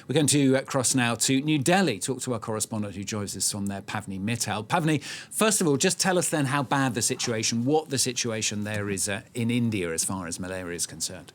We're going to cross now to New Delhi, talk to our correspondent who joins us from there, Pavni Mittal. Pavni, first of all, just tell us then how bad the situation, what the situation there is in India as far as malaria is concerned.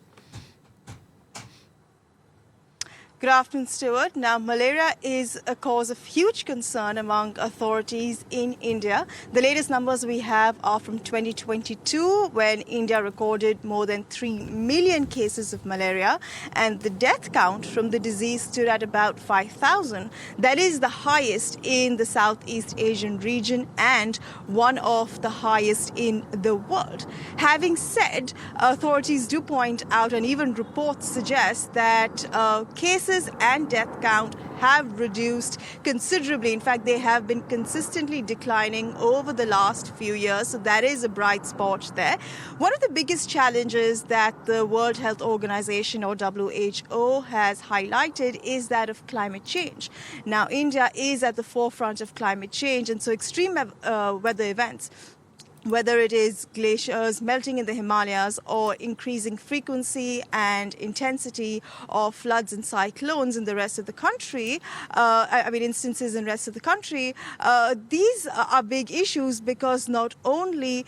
Good afternoon, Stuart. Now, malaria is a cause of huge concern among authorities in India. The latest numbers we have are from 2022, when India recorded more than 3 million cases of malaria, and the death count from the disease stood at about 5,000. That is the highest in the Southeast Asian region and one of the highest in the world. Having said, authorities do point out, and even reports suggest that cases and death count have reduced considerably. In fact, they have been consistently declining over the last few years. So that is a bright spot there. One of the biggest challenges that the World Health Organization, or WHO, has highlighted is that of climate change. Now, India is at the forefront of climate change, and so extreme weather events, whether it is glaciers melting in the Himalayas or increasing frequency and intensity of floods and cyclones in the rest of the country, instances in the rest of the country, these are big issues because not only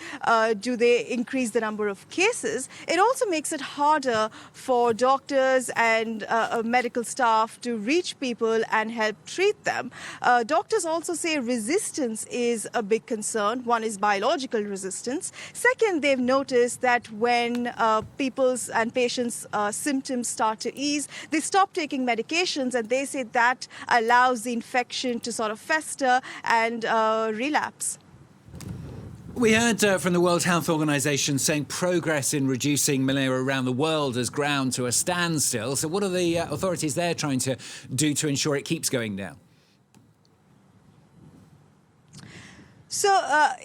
do they increase the number of cases, it also makes it harder for doctors and medical staff to reach people and help treat them. Doctors also say resistance is a big concern. One is biological resistance. Second, they've noticed that when people's and patients' symptoms start to ease, they stop taking medications, and they say that allows the infection to sort of fester and relapse. We heard from the World Health Organization saying progress in reducing malaria around the world has ground to a standstill. So what are the authorities there trying to do to ensure it keeps going down? So,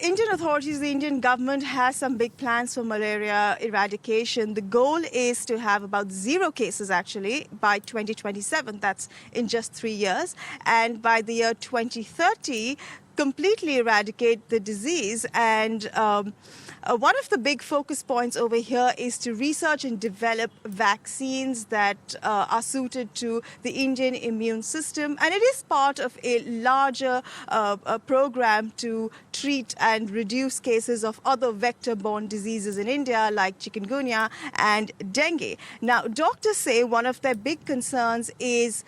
Indian authorities, the Indian government has some big plans for malaria eradication. The goal is to have about 0 cases, actually, by 2027. That's in just 3 years. And by the year 2030, completely eradicate the disease. And one of the big focus points over here is to research and develop vaccines that are suited to the Indian immune system. And it is part of a larger program to treat and reduce cases of other vector-borne diseases in India, like chikungunya and dengue. Now, doctors say one of their big concerns is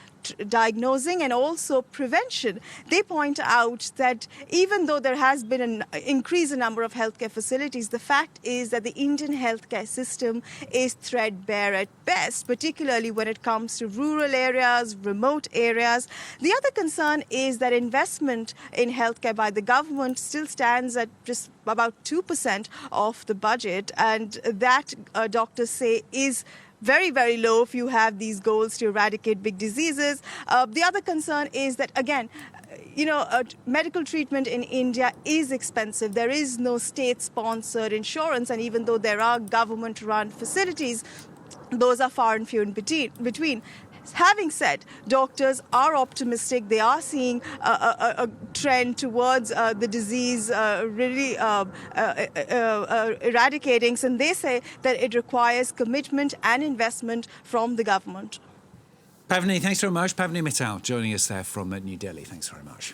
diagnosing and also prevention. They point out that even though there has been an increase in number of healthcare facilities, the fact is that the Indian healthcare system is threadbare at best, particularly when it comes to rural areas, remote areas. The other concern is that investment in healthcare by the government still stands at just about 2% of the budget, and that doctors say is very, very low if you have these goals to eradicate big diseases. The other concern is that, again, medical treatment in India is expensive. There is no state-sponsored insurance, and even though there are government-run facilities, those are far and few in between. Having said, doctors are optimistic. They are seeing a trend towards the disease really eradicating, and they say that it requires commitment and investment from the government. Pavni, thanks very much. Pavni Mittal joining us there from New Delhi. Thanks very much.